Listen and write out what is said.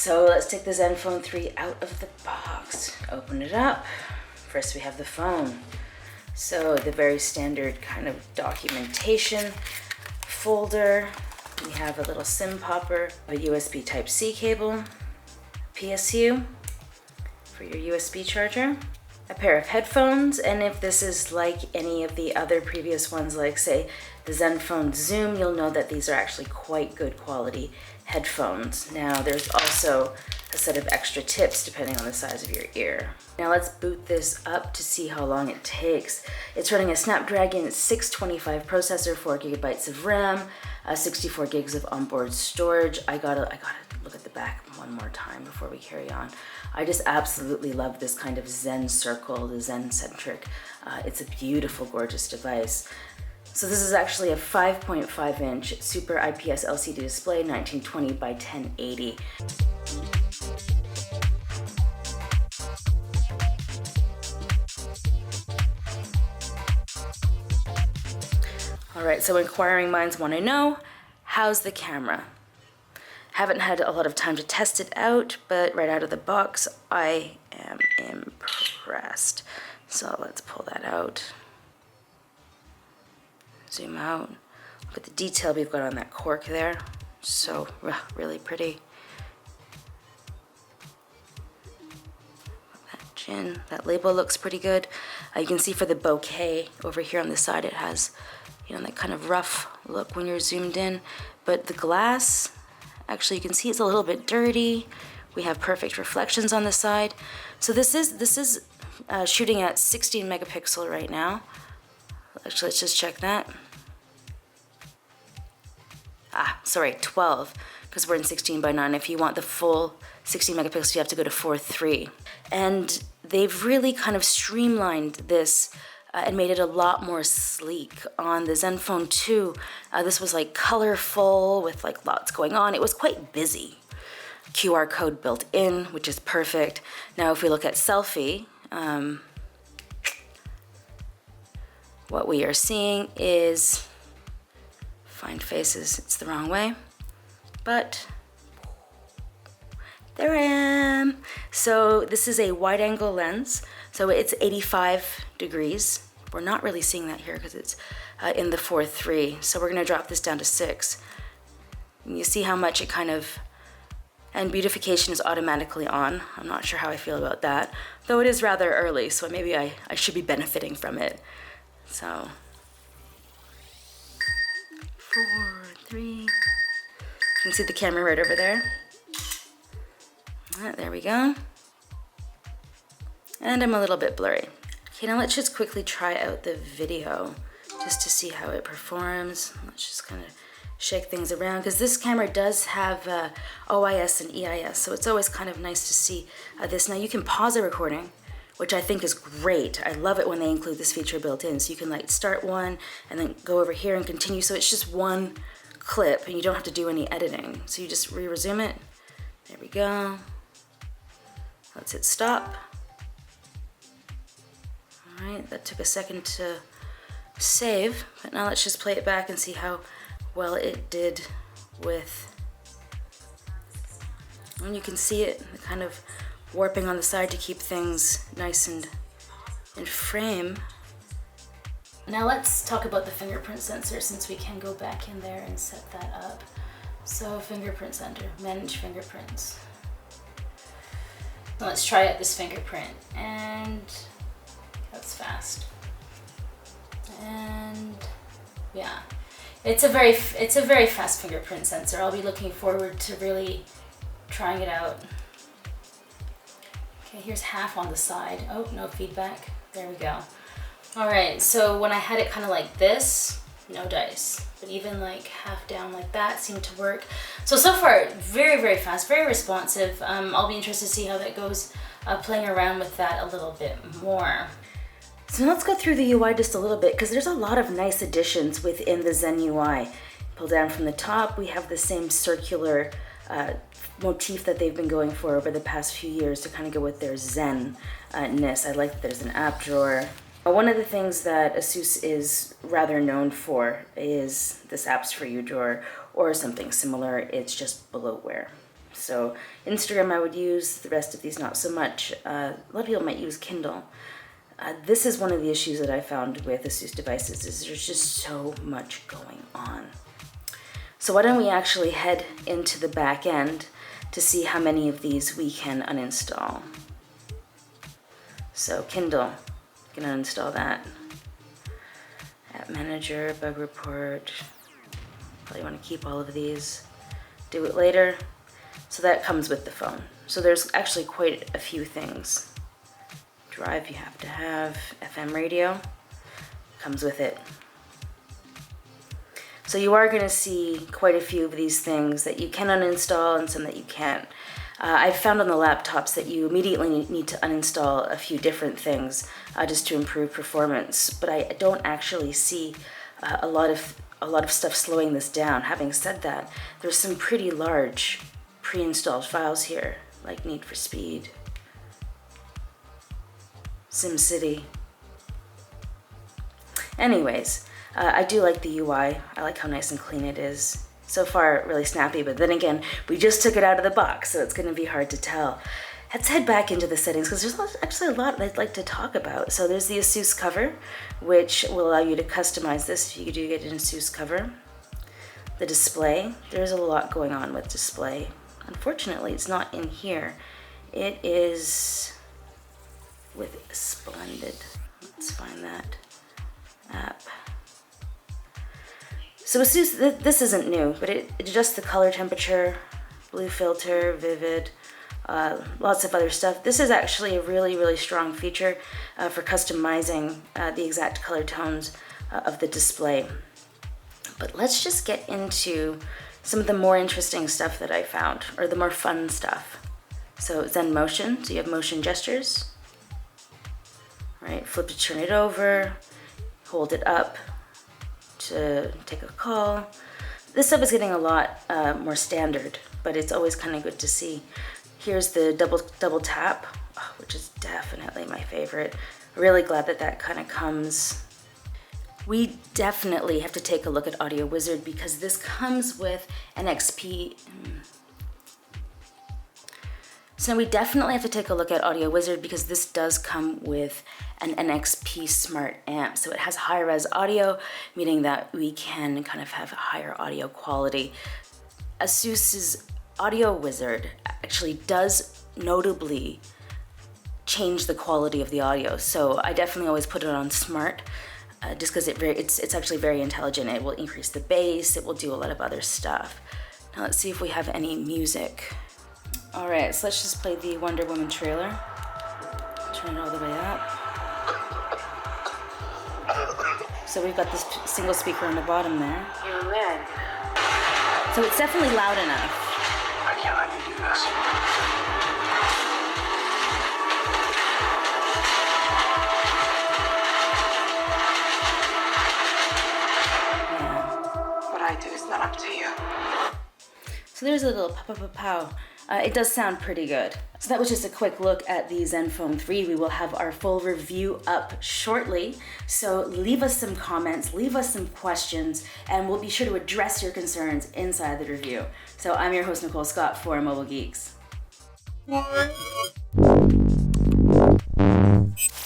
So let's take the Zenfone 3 out of the box. Open it up. First we have the phone. So the very standard kind of documentation folder. We have a little SIM popper, a USB Type-C cable, PSU for your USB charger, a pair of headphones, and if this is like any of the other previous ones, like say the Zenfone Zoom, you'll know that these are actually quite good quality headphones. Now there's also a set of extra tips depending on the size of your ear. Now let's boot this up to see how long it takes. It's running a Snapdragon 625 processor, 4 gigabytes of RAM, 64 gigs of onboard storage. I gotta look at the back one more time before we carry on. I just absolutely love this kind of Zen circle, the Zen-centric. It's a beautiful, gorgeous device. So this is actually a 5.5 inch Super IPS LCD display, 1920 by 1080. All right, so inquiring minds want to know, how's the camera? Haven't had a lot of time to test it out, but right out of the box, I am impressed. So let's pull that out. Zoom out. Look at the detail we've got on that cork there. So really pretty. That chin, that label looks pretty good. You can see for the bokeh over here on the side, it has, you know, that kind of rough look when you're zoomed in. But the glass, actually you can see it's a little bit dirty. We have perfect reflections on the side. So this is shooting at 16 megapixel right now. Actually, let's just check that. Sorry, 12, because we're in 16 by 9. If you want the full 16 megapixels, you have to go to 4.3. And they've really kind of streamlined this and made it a lot more sleek. On the Zenfone 2, this was like colorful with like lots going on. It was quite busy. QR code built in, which is perfect. Now, if we look at selfie, what we are seeing is, find faces, it's the wrong way, but there I am. So this is a wide angle lens, so it's 85 degrees. We're not really seeing that here because it's in the 4.3, so we're gonna drop this down to 6. And you see how much it kind of, and beautification is automatically on. I'm not sure how I feel about that, though it is rather early, so maybe I should be benefiting from it. So, 4, 3. You can see the camera right over there. There we go. And I'm a little bit blurry. Okay, now let's just quickly try out the video just to see how it performs. Let's just kind of shake things around, because this camera does have OIS and EIS, so it's always kind of nice to see this. Now you can pause a recording, which I think is great. I love it when they include this feature built in. So you can like start one and then go over here and continue. So it's just one clip and you don't have to do any editing. So you just resume it. There we go. Let's hit stop. All right, that took a second to save, but now let's just play it back and see how well it did with, and you can see it kind of warping on the side to keep things nice and in frame. Now let's talk about the fingerprint sensor, since we can go back in there and set that up. So fingerprint sensor, manage fingerprints. So let's try out this fingerprint, and that's fast. And yeah, it's a very fast fingerprint sensor. I'll be looking forward to really trying it out. Okay, here's half on the side. Oh, no feedback. There we go. All right, so when I had it kind of like this, no dice, but even like half down like that seemed to work. So far, very, very fast, very responsive. I'll be interested to see how that goes, playing around with that a little bit more. So let's go through the UI just a little bit, because there's a lot of nice additions within the Zen UI. Pull down from the top, we have the same circular motif that they've been going for over the past few years to kind of go with their Zen-ness. I like that there's an app drawer. One of the things that ASUS is rather known for is this Apps for You drawer, or something similar. It's just bloatware. So Instagram I would use, the rest of these not so much. A lot of people might use Kindle. This is one of the issues that I found with ASUS devices, is there's just so much going on. So why don't we actually head into the back end to see how many of these we can uninstall. So Kindle, you can uninstall that. App Manager, Bug Report, probably want to keep all of these. Do it later. So that comes with the phone. So there's actually quite a few things. Drive you have to have, FM radio, comes with it. So you are going to see quite a few of these things that you can uninstall and some that you can't. I've found on the laptops that you immediately need to uninstall a few different things just to improve performance, but I don't actually see a lot of stuff slowing this down. Having said that, there's some pretty large pre-installed files here, like Need for Speed, SimCity. Anyways, I do like the UI. I like how nice and clean it is. So far, really snappy, but then again, we just took it out of the box, so it's gonna be hard to tell. Let's head back into the settings, because there's actually a lot I'd like to talk about. So there's the ASUS cover, which will allow you to customize this if you do get an ASUS cover. The display, there's a lot going on with display. Unfortunately, it's not in here. It is with Splendid. Let's find that app. So ASUS, this isn't new, but it adjusts the color temperature, blue filter, vivid, lots of other stuff. This is actually a really, really strong feature for customizing the exact color tones of the display. But let's just get into some of the more interesting stuff that I found, or the more fun stuff. So Zen Motion, so you have motion gestures. Right, flip to turn it over, hold it up to take a call. This stuff is getting a lot more standard, but it's always kind of good to see. Here's the double tap, which is definitely my favorite. Really glad that that kind of comes. We definitely have to take a look at Audio Wizard, because this comes with an XP. So we definitely have to take a look at Audio Wizard, because this does come with an NXP smart amp. So it has high-res audio, meaning that we can kind of have a higher audio quality. ASUS's Audio Wizard actually does notably change the quality of the audio. So I definitely always put it on smart, just because it's actually very intelligent. It will increase the bass, it will do a lot of other stuff. Now let's see if we have any music. All right, so let's just play the Wonder Woman trailer. Turn it all the way up. So we've got this single speaker on the bottom there. You're red. So it's definitely loud enough. I can't let you do this. Yeah. What I do is not up to you. So there's a little pow. It does sound pretty good. So that was just a quick look at the Zenfone 3. We will have our full review up shortly. So leave us some comments, leave us some questions, and we'll be sure to address your concerns inside the review. So I'm your host, Nicole Scott for Mobile Geeks.